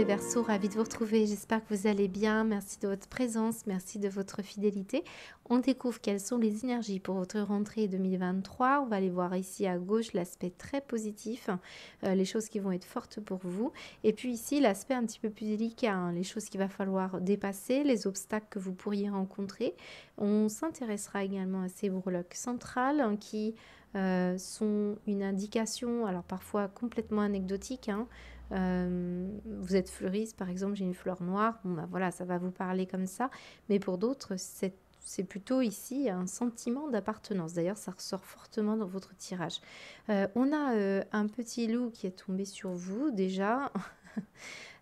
les Verseaux, ravie de vous retrouver. J'espère que vous allez bien. Merci de votre présence, merci de votre fidélité. On découvre quelles sont les énergies pour votre rentrée 2023. On va aller voir ici à gauche l'aspect très positif, les choses qui vont être fortes pour vous. Et puis ici, l'aspect un petit peu plus délicat, hein, les choses qu'il va falloir dépasser, les obstacles que vous pourriez rencontrer. On s'intéressera également à ces breloques centrales qui sont une indication, alors parfois complètement anecdotique, hein. Vous êtes fleuriste, par exemple, j'ai une fleur noire, bon, bah, voilà, ça va vous parler comme ça, mais pour d'autres, c'est plutôt ici un sentiment d'appartenance. D'ailleurs, ça ressort fortement dans votre tirage. On a un petit loup qui est tombé sur vous déjà.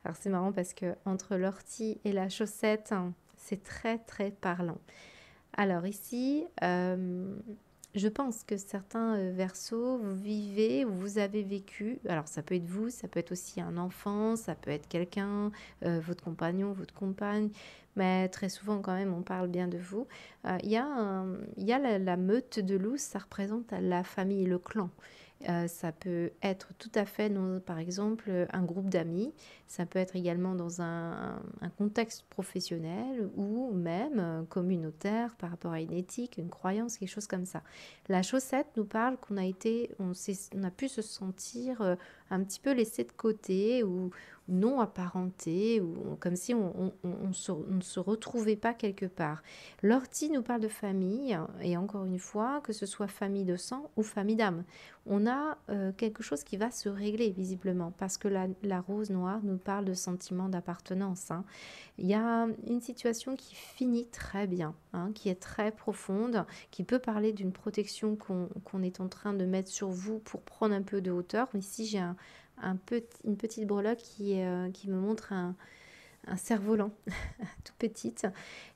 Alors c'est marrant parce que entre l'ortie et la chaussette, hein, c'est très très parlant. Alors ici, je pense que certains Verseaux, vous vivez ou vous avez vécu, alors ça peut être vous, ça peut être aussi un enfant, ça peut être quelqu'un, votre compagnon, votre compagne, mais très souvent quand même on parle bien de vous. Il y a la meute de loups, ça représente la famille, le clan. Ça peut être tout à fait, dans, par exemple, un groupe d'amis. Ça peut être également dans un contexte professionnel ou même communautaire par rapport à une éthique, une croyance, quelque chose comme ça. La chaussette nous parle qu'on a été, on a pu se sentir un petit peu laissé de côté ou non apparenté ou comme si on ne se retrouvait pas quelque part. L'ortie nous parle de famille et encore une fois, que ce soit famille de sang ou famille d'âme. On a quelque chose qui va se régler visiblement parce que la rose noire nous parle de sentiment d'appartenance, hein. Il y a une situation qui finit très bien, hein, qui est très profonde, qui peut parler d'une protection qu'on est en train de mettre sur vous pour prendre un peu de hauteur. Ici, j'ai une petite breloque qui me montre un cerf-volant, tout petite.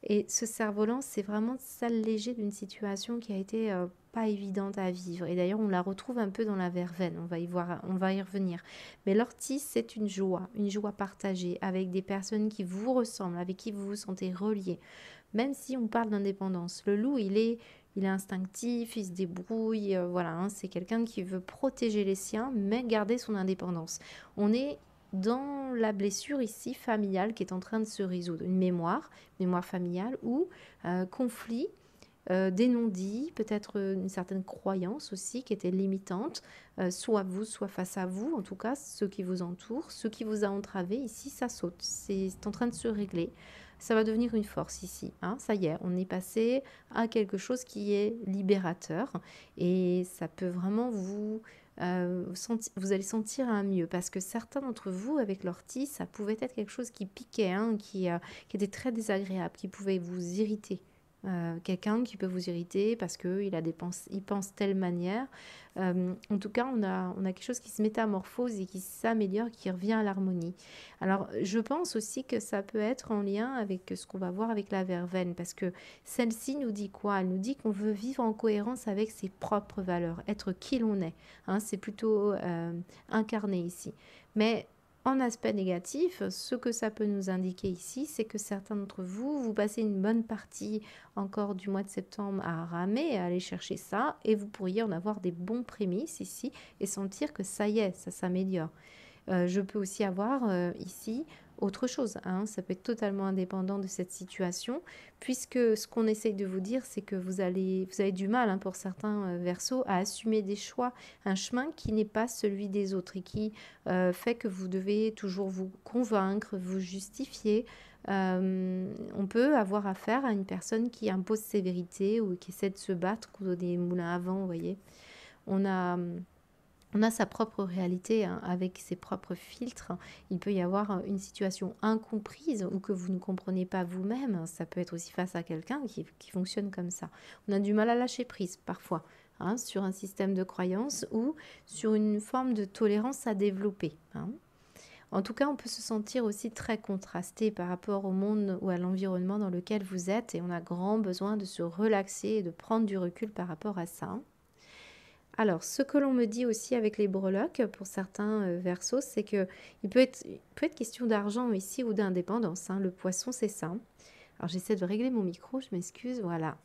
Et ce cerf-volant, c'est vraiment s'alléger d'une situation qui a été pas évidente à vivre. Et d'ailleurs, on la retrouve un peu dans la verveine. On va y revenir. Mais l'ortie, c'est une joie partagée avec des personnes qui vous ressemblent, avec qui vous vous sentez relié. Même si on parle d'indépendance, le loup, il est instinctif, il se débrouille, voilà, hein, c'est quelqu'un qui veut protéger les siens, mais garder son indépendance. On est dans la blessure ici familiale qui est en train de se résoudre, une mémoire familiale ou conflit, des non-dits, peut-être une certaine croyance aussi qui était limitante, soit vous, soit face à vous, en tout cas ceux qui vous entourent, ceux qui vous a entravé ici, ça saute, c'est en train de se régler. Ça va devenir une force ici, hein. Ça y est, on est passé à quelque chose qui est libérateur et ça peut vraiment vous allez sentir un mieux parce que certains d'entre vous avec l'ortie ça pouvait être quelque chose qui piquait, hein, qui était très désagréable, qui pouvait vous irriter. Quelqu'un qui peut vous irriter parce qu'il pense telle manière. En tout cas, on a quelque chose qui se métamorphose et qui s'améliore, qui revient à l'harmonie. Alors, je pense aussi que ça peut être en lien avec ce qu'on va voir avec la verveine, parce que celle-ci nous dit quoi? Elle nous dit qu'on veut vivre en cohérence avec ses propres valeurs, être qui l'on est, hein, c'est plutôt incarné ici. Mais en aspect négatif, ce que ça peut nous indiquer ici, c'est que certains d'entre vous, vous passez une bonne partie encore du mois de septembre à ramer, à aller chercher ça, et vous pourriez en avoir des bons prémices ici et sentir que ça y est, ça s'améliore. Je peux aussi avoir ici autre chose, hein. Ça peut être totalement indépendant de cette situation, puisque ce qu'on essaye de vous dire, c'est que vous avez du mal, hein, pour certains Verseaux, à assumer des choix, un chemin qui n'est pas celui des autres et qui fait que vous devez toujours vous convaincre, vous justifier. On peut avoir affaire à une personne qui impose ses vérités ou qui essaie de se battre contre des moulins à vent, vous voyez. On a... On a sa propre réalité, hein, avec ses propres filtres. Il peut y avoir une situation incomprise ou que vous ne comprenez pas vous-même. Ça peut être aussi face à quelqu'un qui fonctionne comme ça. On a du mal à lâcher prise parfois, hein, sur un système de croyance ou sur une forme de tolérance à développer, hein. En tout cas, on peut se sentir aussi très contrasté par rapport au monde ou à l'environnement dans lequel vous êtes et on a grand besoin de se relaxer et de prendre du recul par rapport à ça. Alors, ce que l'on me dit aussi avec les breloques, pour certains Verseaux, c'est que il peut être question d'argent ici ou d'indépendance, hein. Le poisson, c'est ça. Alors, j'essaie de régler mon micro, je m'excuse, voilà.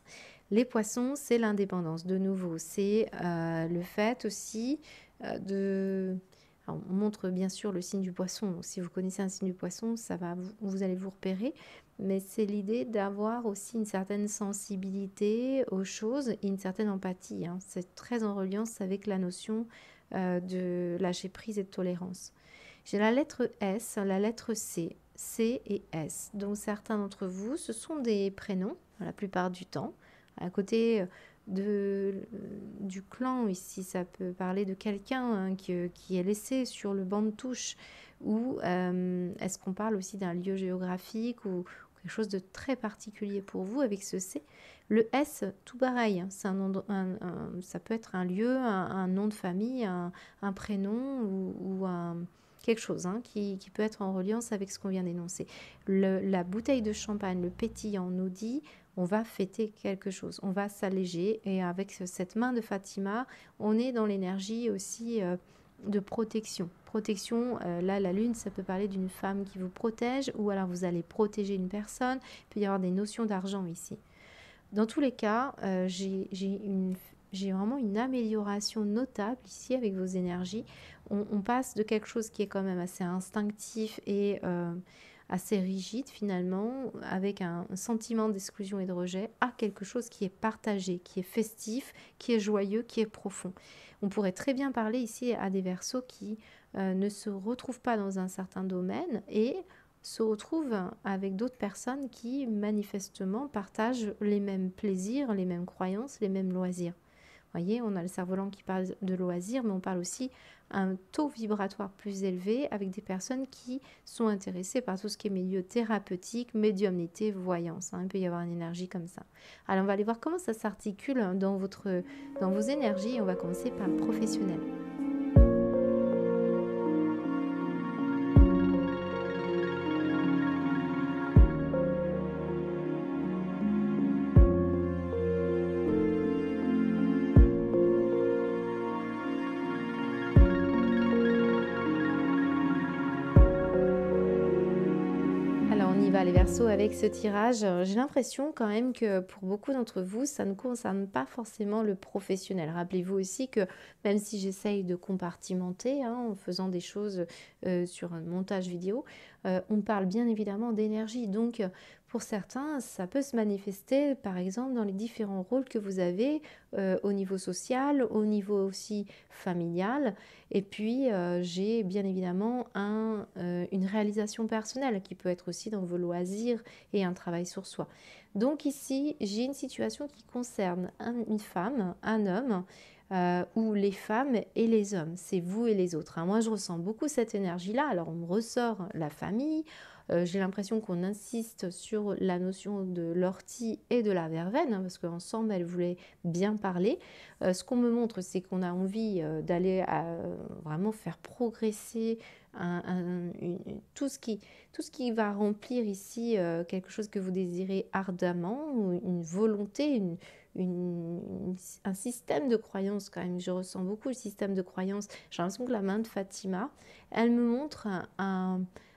Les poissons, c'est l'indépendance, de nouveau. C'est le fait aussi de Alors, on montre bien sûr le signe du poisson. Donc, si vous connaissez un signe du poisson, vous allez vous repérer. Mais c'est l'idée d'avoir aussi une certaine sensibilité aux choses et une certaine empathie, hein. C'est très en reliance avec la notion de lâcher prise et de tolérance. J'ai la lettre S, la lettre C, C et S. Donc certains d'entre vous, ce sont des prénoms, la plupart du temps. À côté du clan ici, ça peut parler de quelqu'un, hein, qui est laissé sur le banc de touche. Ou est-ce qu'on parle aussi d'un lieu géographique ou quelque chose de très particulier pour vous avec ce C? Le S, tout pareil, hein, c'est ça peut être un lieu, un nom de famille, un prénom ou quelque chose, hein, qui peut être en reliance avec ce qu'on vient d'énoncer. La bouteille de champagne, le pétillant nous dit on va fêter quelque chose, on va s'alléger, et avec cette main de Fatima, on est dans l'énergie aussi de protection. Protection, là la lune, ça peut parler d'une femme qui vous protège, ou alors vous allez protéger une personne. Il peut y avoir des notions d'argent ici. Dans tous les cas, j'ai vraiment une amélioration notable ici avec vos énergies. On passe de quelque chose qui est quand même assez instinctif et assez rigide finalement, avec un sentiment d'exclusion et de rejet, à quelque chose qui est partagé, qui est festif, qui est joyeux, qui est profond. On pourrait très bien parler ici à des Verseaux qui ne se retrouvent pas dans un certain domaine et se retrouvent avec d'autres personnes qui manifestement partagent les mêmes plaisirs, les mêmes croyances, les mêmes loisirs. Vous voyez, on a le cerf-volant qui parle de loisirs, mais on parle aussi un taux vibratoire plus élevé avec des personnes qui sont intéressées par tout ce qui est milieu thérapeutique, médiumnité, voyance, hein. Il peut y avoir une énergie comme ça. Alors, on va aller voir comment ça s'articule dans vos énergies. On va commencer par le professionnel. Les Verseaux, avec ce tirage, j'ai l'impression quand même que pour beaucoup d'entre vous, ça ne concerne pas forcément le professionnel. Rappelez-vous aussi que même si j'essaye de compartimenter, hein, en faisant des choses sur un montage vidéo, on parle bien évidemment d'énergie. Donc pour certains, ça peut se manifester par exemple dans les différents rôles que vous avez au niveau social, au niveau aussi familial. Et puis j'ai bien évidemment une réalisation personnelle qui peut être aussi dans vos loisirs et un travail sur soi. Donc ici, j'ai une situation qui concerne une femme, un homme, ou les femmes et les hommes. C'est vous et les autres, hein. Moi, je ressens beaucoup cette énergie-là. Alors, on me ressort la famille. J'ai l'impression qu'on insiste sur la notion de l'ortie et de la verveine, hein, parce qu'ensemble, elles voulaient bien parler. Ce qu'on me montre, c'est qu'on a envie d'aller vraiment faire progresser tout ce qui va remplir ici quelque chose que vous désirez ardemment, ou une volonté, un système de croyance quand même. Je ressens beaucoup le système de croyance. J'ai l'impression que la main de Fatima, elle me montre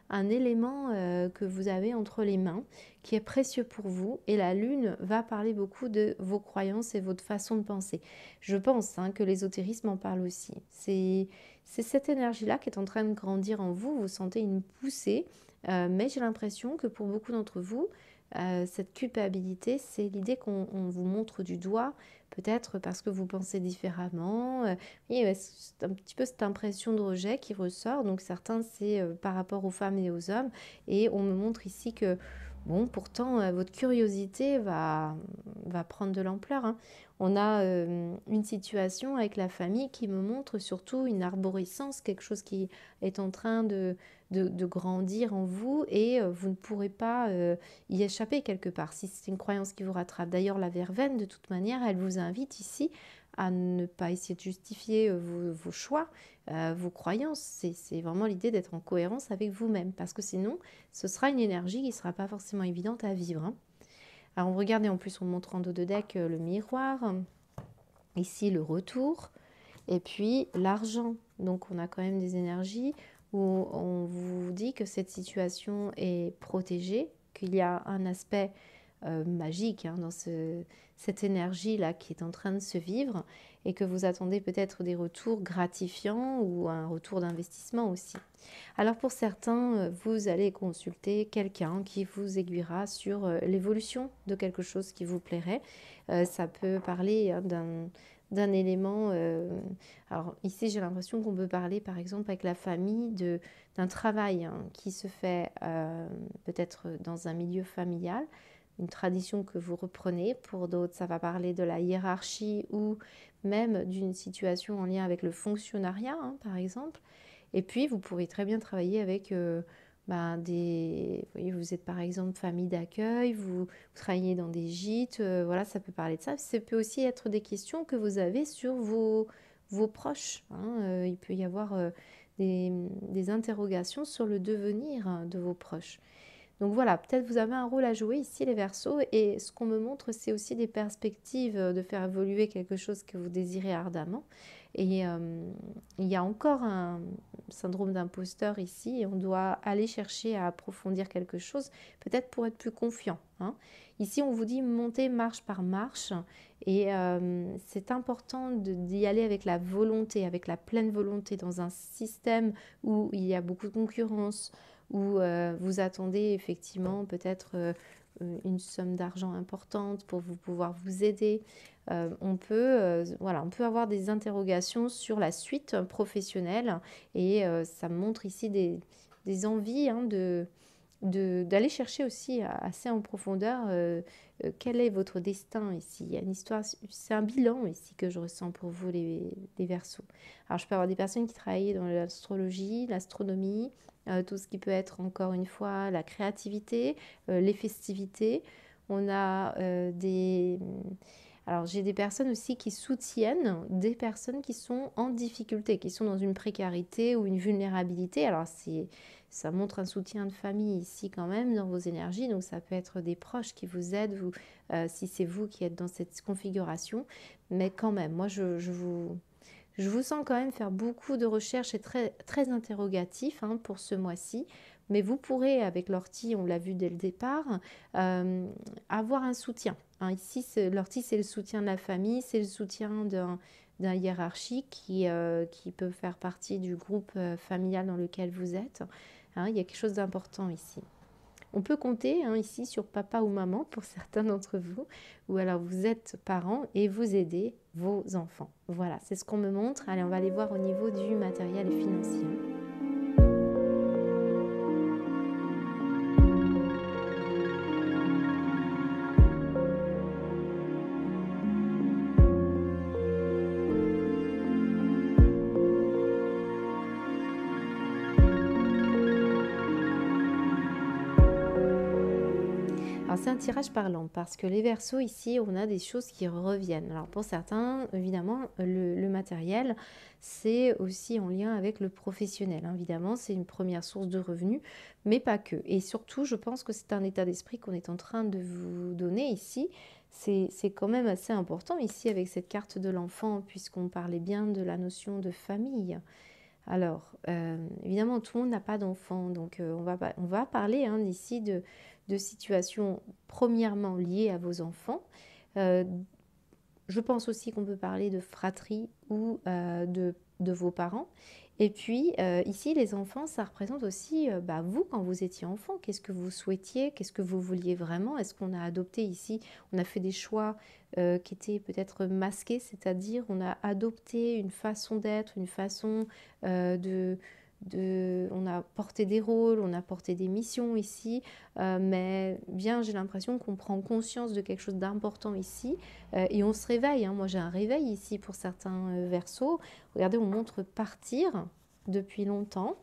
un élément que vous avez entre les mains qui est précieux pour vous, et la lune va parler beaucoup de vos croyances et votre façon de penser. Je pense que l'ésotérisme en parle aussi. C'est cette énergie-là qui est en train de grandir en vous. Vous sentez une poussée, mais j'ai l'impression que pour beaucoup d'entre vous, cette culpabilité, c'est l'idée qu'on vous montre du doigt, peut-être parce que vous pensez différemment. C'est un petit peu cette impression de rejet qui ressort. Donc certains, c'est par rapport aux femmes et aux hommes. Et on me montre ici que, bon, pourtant, votre curiosité va prendre de l'ampleur, hein. On a une situation avec la famille qui me montre surtout une arborescence, quelque chose qui est en train de grandir en vous, et vous ne pourrez pas y échapper quelque part, si c'est une croyance qui vous rattrape. D'ailleurs, la verveine, de toute manière, elle vous invite ici à ne pas essayer de justifier vos choix, vos croyances. C'est vraiment l'idée d'être en cohérence avec vous-même, parce que sinon, ce sera une énergie qui ne sera pas forcément évidente à vivre, hein. Alors, regardez, en plus, on montre en dos de deck le miroir, ici le retour, et puis l'argent. Donc, on a quand même des énergies où on vous dit que cette situation est protégée, qu'il y a un aspect magique dans cette énergie-là qui est en train de se vivre et que vous attendez peut-être des retours gratifiants ou un retour d'investissement aussi. Alors pour certains, vous allez consulter quelqu'un qui vous aiguillera sur l'évolution de quelque chose qui vous plairait. Ça peut parler d'un élément. Alors ici, j'ai l'impression qu'on peut parler par exemple avec la famille d'un travail qui se fait peut-être dans un milieu familial, une tradition que vous reprenez. Pour d'autres, ça va parler de la hiérarchie ou même d'une situation en lien avec le fonctionnariat, par exemple. Et puis, vous pourrez très bien travailler avec vous voyez, vous êtes par exemple famille d'accueil, vous travaillez dans des gîtes, voilà, ça peut parler de ça. Ça peut aussi être des questions que vous avez sur vos proches. Il peut y avoir des interrogations sur le devenir de vos proches. Donc voilà, peut-être vous avez un rôle à jouer ici les Verseaux, et ce qu'on me montre, c'est aussi des perspectives de faire évoluer quelque chose que vous désirez ardemment. Et il y a encore un syndrome d'imposteur ici, et on doit aller chercher à approfondir quelque chose, peut-être pour être plus confiant. Ici, on vous dit monter marche par marche, et c'est important d'y aller avec la volonté, avec la pleine volonté, dans un système où il y a beaucoup de concurrence, où vous attendez effectivement peut-être une somme d'argent importante pour pouvoir vous aider. On peut avoir des interrogations sur la suite professionnelle, et ça montre ici des envies d'aller chercher aussi assez en profondeur quel est votre destin ici. Il y a une histoire, c'est un bilan ici que je ressens pour vous les Verseaux. Alors je peux avoir des personnes qui travaillent dans l'astrologie, l'astronomie, tout ce qui peut être encore une fois la créativité, les festivités. On a alors j'ai des personnes aussi qui soutiennent des personnes qui sont en difficulté, qui sont dans une précarité ou une vulnérabilité. Alors ça montre un soutien de famille ici quand même dans vos énergies, donc ça peut être des proches qui vous aident, si c'est vous qui êtes dans cette configuration. Mais quand même, moi je vous sens quand même faire beaucoup de recherches et très, très interrogatif pour ce mois-ci. Mais vous pourrez, avec l'ortie, on l'a vu dès le départ, avoir un soutien. Ici, l'ortie, c'est le soutien de la famille, c'est le soutien d'un hiérarchique qui peut faire partie du groupe familial dans lequel vous êtes. Il y a quelque chose d'important ici. On peut compter ici sur papa ou maman pour certains d'entre vous, ou alors vous êtes parents et vous aidez vos enfants. Voilà, c'est ce qu'on me montre. Allez, on va aller voir au niveau du matériel et financier. C'est un tirage parlant parce que les Verseaux ici, on a des choses qui reviennent. Alors pour certains, évidemment, le matériel, c'est aussi en lien avec le professionnel. Évidemment, c'est une première source de revenus, mais pas que. Et surtout, je pense que c'est un état d'esprit qu'on est en train de vous donner ici. C'est quand même assez important ici avec cette carte de l'enfant, puisqu'on parlait bien de la notion de famille. Alors, évidemment, tout le monde n'a pas d'enfant, donc on va parler ici de situations premièrement liées à vos enfants. Je pense aussi qu'on peut parler de fratrie ou de vos parents. Et puis ici, les enfants, ça représente aussi vous quand vous étiez enfant. Qu'est-ce que vous souhaitiez? Qu'est-ce que vous vouliez vraiment? Est-ce qu'on a adopté ici? On a fait des choix qui étaient peut-être masqués, c'est-à-dire on a adopté une façon d'être, une façon on a porté des rôles, on a porté des missions ici, mais bien j'ai l'impression qu'on prend conscience de quelque chose d'important ici et on se réveille. Moi j'ai un réveil ici pour certains Verseaux. Regardez, on montre partir depuis longtemps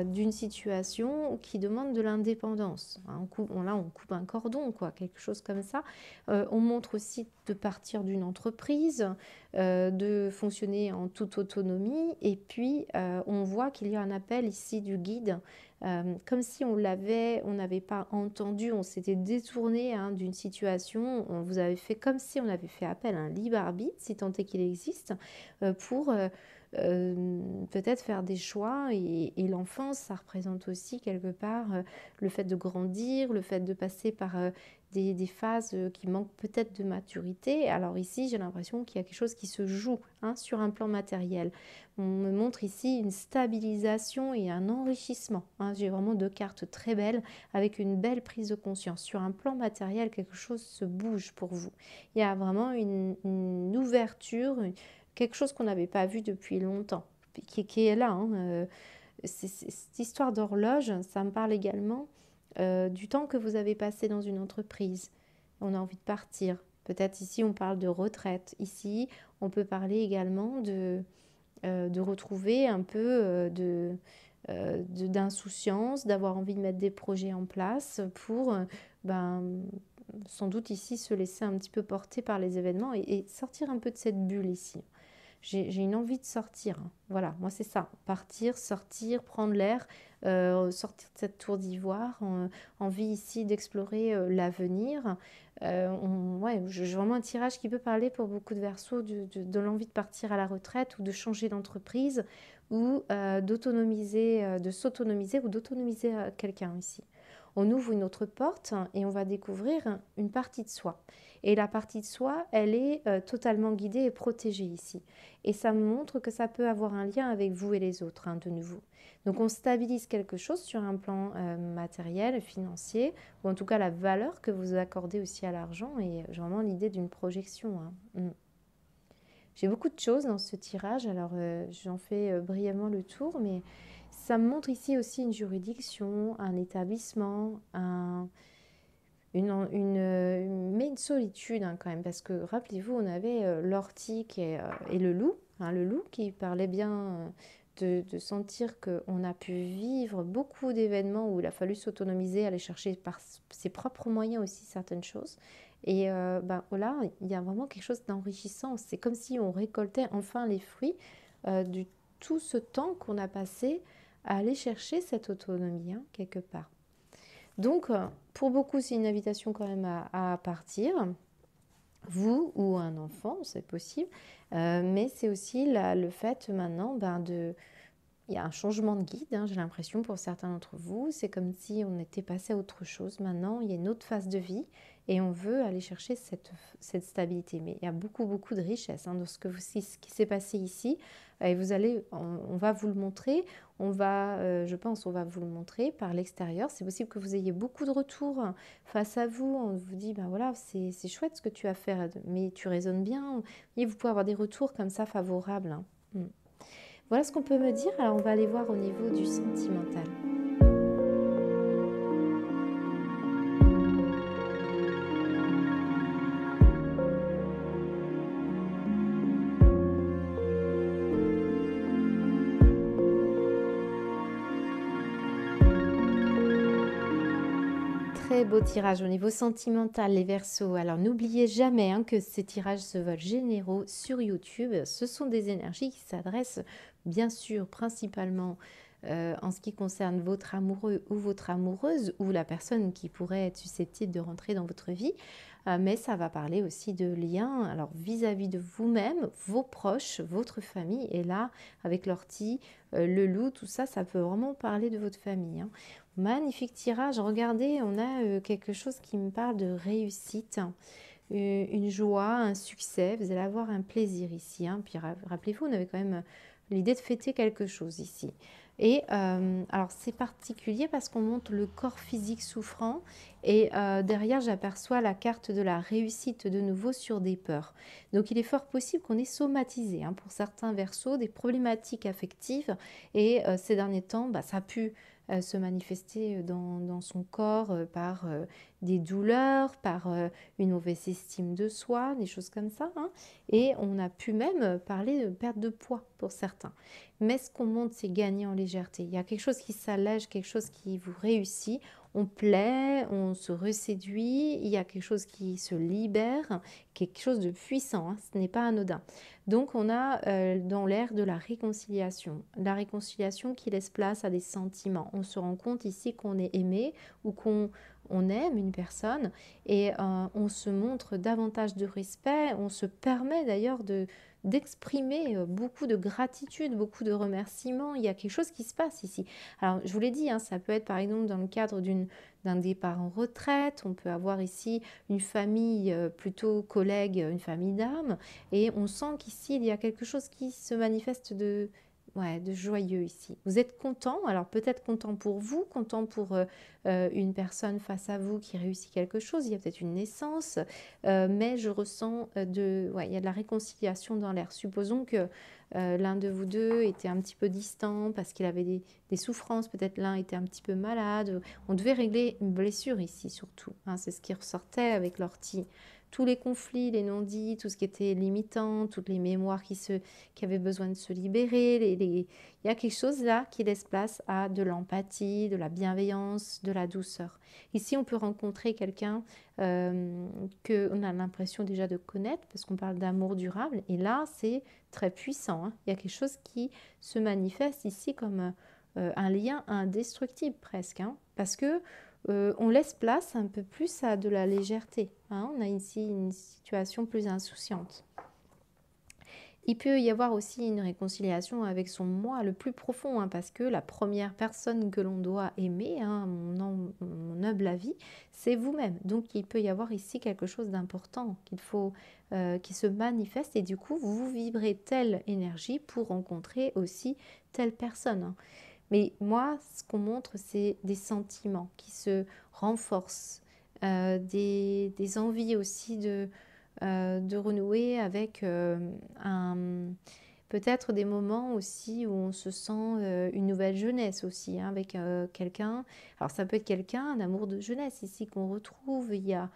d'une situation qui demande de l'indépendance. On coupe un cordon, quelque chose comme ça. On montre aussi de partir d'une entreprise, de fonctionner en toute autonomie, et puis on voit qu'il y a un appel ici du guide, comme si on n'avait pas entendu, on s'était détourné d'une situation, on vous avait fait comme si on avait fait appel à un libre arbitre, si tant est qu'il existe, pour peut-être faire des choix, et l'enfance, ça représente aussi quelque part le fait de grandir, le fait de passer par des phases qui manquent peut-être de maturité. Alors ici, j'ai l'impression qu'il y a quelque chose qui se joue sur un plan matériel. On me montre ici une stabilisation et un enrichissement. J'ai vraiment 2 cartes très belles avec une belle prise de conscience. Sur un plan matériel, quelque chose se bouge pour vous. Il y a vraiment une ouverture, quelque chose qu'on n'avait pas vu depuis longtemps, qui est là. Cette histoire d'horloge, ça me parle également du temps que vous avez passé dans une entreprise. On a envie de partir. Peut-être ici, on parle de retraite. Ici, on peut parler également de retrouver un peu d'insouciance, d'avoir envie de mettre des projets en place pour, sans doute ici, se laisser un petit peu porter par les événements et sortir un peu de cette bulle ici. J'ai une envie de sortir. Voilà, moi c'est ça. Partir, sortir, prendre l'air, sortir de cette tour d'ivoire. Envie ici d'explorer l'avenir. J'ai vraiment un tirage qui peut parler pour beaucoup de Verseaux de l'envie de partir à la retraite ou de changer d'entreprise ou d'autonomiser, de s'autonomiser ou d'autonomiser quelqu'un ici. On ouvre une autre porte et on va découvrir une partie de soi. Et la partie de soi, elle est totalement guidée et protégée ici. Et ça me montre que ça peut avoir un lien avec vous et les autres, de nouveau. Donc on stabilise quelque chose sur un plan matériel, financier, ou en tout cas la valeur que vous accordez aussi à l'argent, et vraiment l'idée d'une projection. J'ai beaucoup de choses dans ce tirage, alors j'en fais brièvement le tour, mais ça me montre ici aussi une juridiction, un établissement, mais une solitude quand même, parce que rappelez-vous, on avait l'ortique et le loup qui parlait bien de sentir qu'on a pu vivre beaucoup d'événements où il a fallu s'autonomiser, aller chercher par ses propres moyens aussi certaines choses. Et là, il y a vraiment quelque chose d'enrichissant. C'est comme si on récoltait enfin les fruits de tout ce temps qu'on a passé à aller chercher cette autonomie, quelque part. Donc, pour beaucoup, c'est une invitation quand même à partir, vous ou un enfant, c'est possible, mais c'est aussi le fait maintenant il y a un changement de guide, j'ai l'impression pour certains d'entre vous, c'est comme si on était passé à autre chose. Maintenant, il y a une autre phase de vie et on veut aller chercher cette stabilité. Mais il y a beaucoup, beaucoup de richesse dans ce qui s'est passé ici. Et on va vous le montrer, on va vous le montrer par l'extérieur. C'est possible que vous ayez beaucoup de retours face à vous. On vous dit, voilà, c'est chouette ce que tu as fait, mais tu raisonnes bien. Et vous pouvez avoir des retours comme ça favorables. Voilà ce qu'on peut me dire. Alors on va aller voir au niveau du sentimental. Très beau tirage au niveau sentimental, les Verseaux. Alors n'oubliez jamais que ces tirages se veulent généraux sur YouTube. Ce sont des énergies qui s'adressent bien sûr principalement en ce qui concerne votre amoureux ou votre amoureuse ou la personne qui pourrait être susceptible de rentrer dans votre vie. Mais ça va parler aussi de liens, alors vis-à-vis de vous-même, vos proches, votre famille. Et là, avec l'ortie, le loup, tout ça, ça peut vraiment parler de votre famille. Magnifique tirage. Regardez, on a quelque chose qui me parle de réussite, une joie, un succès. Vous allez avoir un plaisir ici. Puis rappelez-vous, on avait quand même l'idée de fêter quelque chose ici. Et alors c'est particulier parce qu'on montre le corps physique souffrant et derrière j'aperçois la carte de la réussite de nouveau sur des peurs. Donc il est fort possible qu'on ait somatisé pour certains Verseaux des problématiques affectives et ces derniers temps ça a pu se manifester dans son corps par des douleurs, par une mauvaise estime de soi, des choses comme ça. Et on a pu même parler de perte de poids pour certains. Mais ce qu'on montre, c'est gagner en légèreté. Il y a quelque chose qui s'allège, quelque chose qui vous réussit. On plaît, on se reséduit, il y a quelque chose qui se libère, quelque chose de puissant, ce n'est pas anodin. Donc on a dans l'air de la réconciliation qui laisse place à des sentiments. On se rend compte ici qu'on est aimé ou qu'on on aime une personne et on se montre davantage de respect, on se permet d'ailleurs d'exprimer beaucoup de gratitude, beaucoup de remerciements. Il y a quelque chose qui se passe ici. Alors, je vous l'ai dit, hein, ça peut être par exemple dans le cadre d'un départ en retraite. On peut avoir ici une famille plutôt collègue, une famille d'âmes. Et on sent qu'ici, il y a quelque chose qui se manifeste ouais, de joyeux ici. Vous êtes content, alors peut-être content pour vous, content pour une personne face à vous qui réussit quelque chose, il y a peut-être une naissance, mais je ressens ouais, il y a de la réconciliation dans l'air. Supposons que l'un de vous deux était un petit peu distant parce qu'il avait des souffrances, peut-être l'un était un petit peu malade. On devait régler une blessure ici surtout, hein, c'est ce qui ressortait avec l'ortie. Tous les conflits, les non-dits, tout ce qui était limitant, toutes les mémoires qui avaient besoin de se libérer. Il y a quelque chose là qui laisse place à de l'empathie, de la bienveillance, de la douceur. Ici, on peut rencontrer quelqu'un qu'on a l'impression déjà de connaître, parce qu'on parle d'amour durable. Et là, c'est très puissant, hein. Il y a quelque chose qui se manifeste ici comme un lien indestructible presque, hein, parce que on laisse place un peu plus à de la légèreté, hein. On a ici une situation plus insouciante. Il peut y avoir aussi une réconciliation avec son moi le plus profond, hein, parce que la première personne que l'on doit aimer, hein, mon humble avis, c'est vous-même. Donc il peut y avoir ici quelque chose d'important qu'il faut, qui se manifeste, et du coup vous vibrez telle énergie pour rencontrer aussi telle personne, hein. Mais moi, ce qu'on montre, c'est des sentiments qui se renforcent, des envies aussi de renouer avec peut-être des moments aussi où on se sent une nouvelle jeunesse aussi, hein, avec quelqu'un. Alors ça peut être quelqu'un, un amour de jeunesse ici qu'on retrouve. Il y a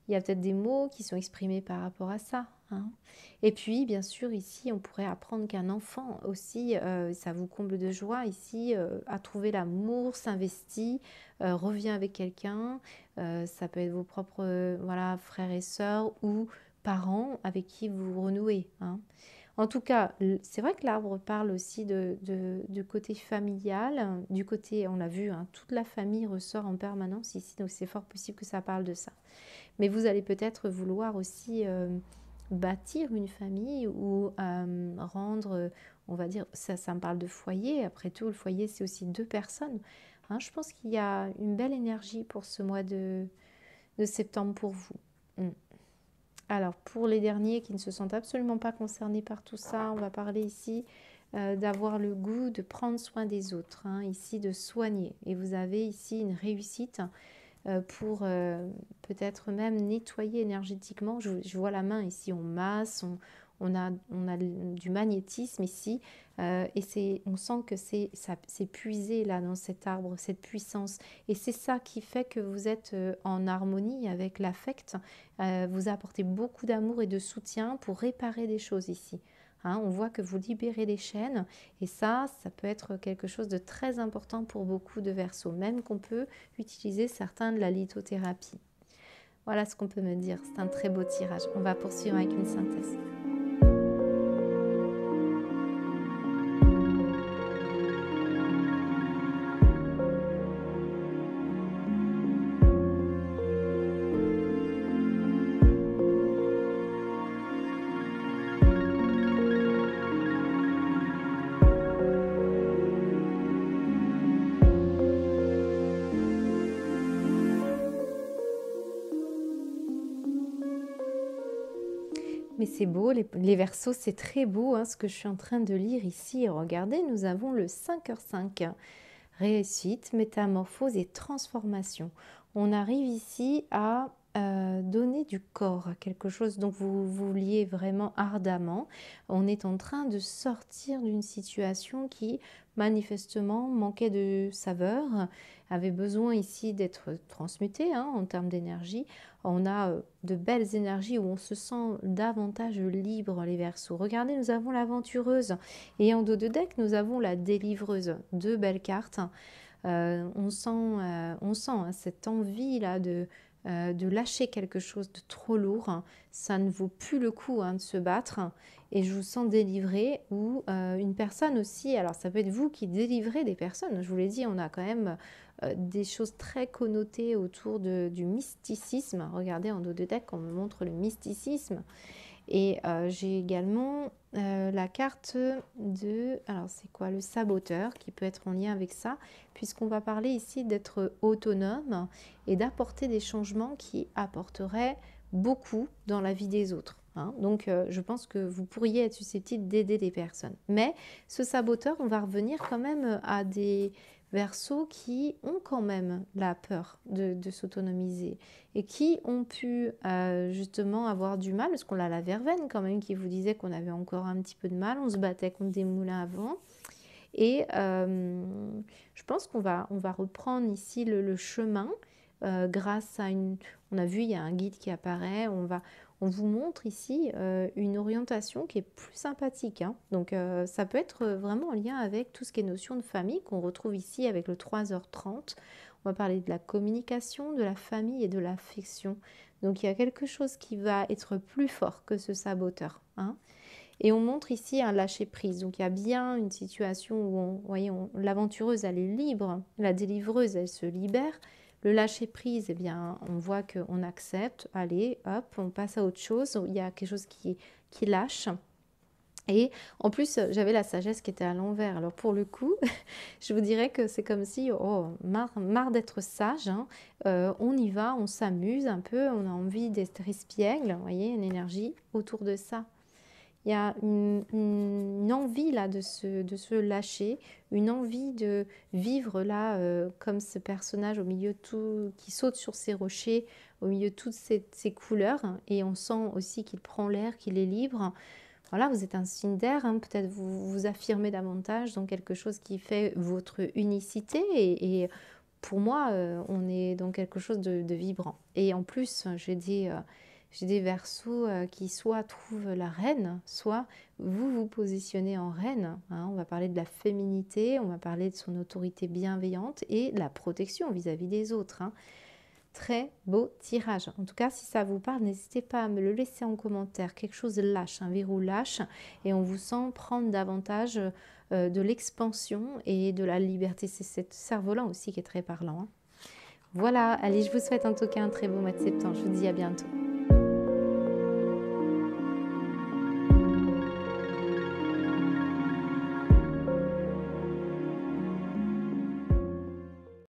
peut-être des mots qui sont exprimés par rapport à ça, hein. Et puis, bien sûr, ici, on pourrait apprendre qu'un enfant aussi, ça vous comble de joie ici, a trouvé l'amour, s'investit, revient avec quelqu'un. Ça peut être vos propres voilà, frères et sœurs ou parents avec qui vous renouez, hein. En tout cas, c'est vrai que l'arbre parle aussi du côté familial, du côté, on l'a vu, hein, toute la famille ressort en permanence ici, donc c'est fort possible que ça parle de ça. Mais vous allez peut-être vouloir aussi bâtir une famille ou rendre, on va dire, ça me parle de foyer. Après tout, le foyer, c'est aussi deux personnes, hein. Je pense qu'il y a une belle énergie pour ce mois de septembre pour vous. Alors, pour les derniers qui ne se sentent absolument pas concernés par tout ça, on va parler ici d'avoir le goût de prendre soin des autres, hein, ici de soigner. Et vous avez ici une réussite pour peut-être même nettoyer énergétiquement. Je vois la main ici, on masse, on a du magnétisme ici, et on sent que c'est puisé là dans cet arbre, cette puissance. Et c'est ça qui fait que vous êtes en harmonie avec l'affect. Vous apportez beaucoup d'amour et de soutien pour réparer des choses ici. Hein, on voit que vous libérez les chaînes, et ça peut être quelque chose de très important pour beaucoup de Verseaux, même qu'on peut utiliser certains de la lithothérapie. Voilà ce qu'on peut me dire, c'est un très beau tirage. On va poursuivre avec une synthèse. Mais c'est beau, les Verseaux, c'est très beau, hein, ce que je suis en train de lire ici. Regardez, nous avons le 5h5. Réussite, métamorphose et transformation. On arrive ici à donner du corps à quelque chose dont vous vouliez vraiment ardemment. On est en train de sortir d'une situation qui manifestement manquait de saveur, avait besoin ici d'être transmutée, hein, en termes d'énergie. On a de belles énergies où on se sent davantage libre, les Verseaux. Regardez, nous avons l'aventureuse et en dos de deck, nous avons la délivreuse. Deux belles cartes. On sent hein, cette envie-là de lâcher quelque chose de trop lourd, hein. Ça ne vaut plus le coup, hein, de se battre, et je vous sens délivré, ou une personne aussi, alors ça peut être vous qui délivrez des personnes. Je vous l'ai dit, on a quand même des choses très connotées autour du mysticisme. Regardez, en dos de deck, on me montre le mysticisme. Et j'ai également la carte de... Alors, c'est quoi? Le saboteur, qui peut être en lien avec ça, puisqu'on va parler ici d'être autonome et d'apporter des changements qui apporteraient beaucoup dans la vie des autres. Hein. Donc, je pense que vous pourriez être susceptible d'aider des personnes. Mais ce saboteur, on va revenir quand même à des Verseaux qui ont quand même la peur de s'autonomiser et qui ont pu justement avoir du mal, parce qu'on a la verveine quand même qui vous disait qu'on avait encore un petit peu de mal, on se battait contre des moulins avant. Et je pense on va reprendre ici le chemin grâce à une... On a vu, il y a un guide qui apparaît, on vous montre ici une orientation qui est plus sympathique. Hein. Donc ça peut être vraiment en lien avec tout ce qui est notion de famille qu'on retrouve ici avec le 3h30. On va parler de la communication, de la famille et de l'affection. Donc il y a quelque chose qui va être plus fort que ce saboteur. Hein. Et on montre ici un lâcher-prise. Donc il y a bien une situation où l'aventureuse, elle est libre, la délivreuse, elle se libère. Le lâcher-prise, eh bien, on voit qu'on accepte, allez, hop, on passe à autre chose. Il y a quelque chose qui lâche. Et en plus, j'avais la sagesse qui était à l'envers. Alors pour le coup, je vous dirais que c'est comme si, oh, marre d'être sage, hein. On y va, on s'amuse un peu, on a envie d'être espiègle, vous voyez, une énergie autour de ça. Il y a une envie là de se lâcher, une envie de vivre là comme ce personnage au milieu de tout, qui saute sur ces rochers, au milieu de toutes ces couleurs. Et on sent aussi qu'il prend l'air, qu'il est libre. Voilà, vous êtes un signe d'air, hein, peut-être vous vous affirmez davantage dans quelque chose qui fait votre unicité. Et pour moi, on est dans quelque chose de vibrant. Et en plus, j'ai des Verseaux qui soit trouvent la reine, soit vous vous positionnez en reine. Hein. On va parler de la féminité, on va parler de son autorité bienveillante et de la protection vis-à-vis des autres. Hein. Très beau tirage. En tout cas, si ça vous parle, n'hésitez pas à me le laisser en commentaire. Quelque chose lâche, un verrou lâche, et on vous sent prendre davantage de l'expansion et de la liberté. C'est ce cerveau-là aussi qui est très parlant. Hein. Voilà, allez, je vous souhaite en tout cas un très beau mois de septembre. Je vous dis à bientôt.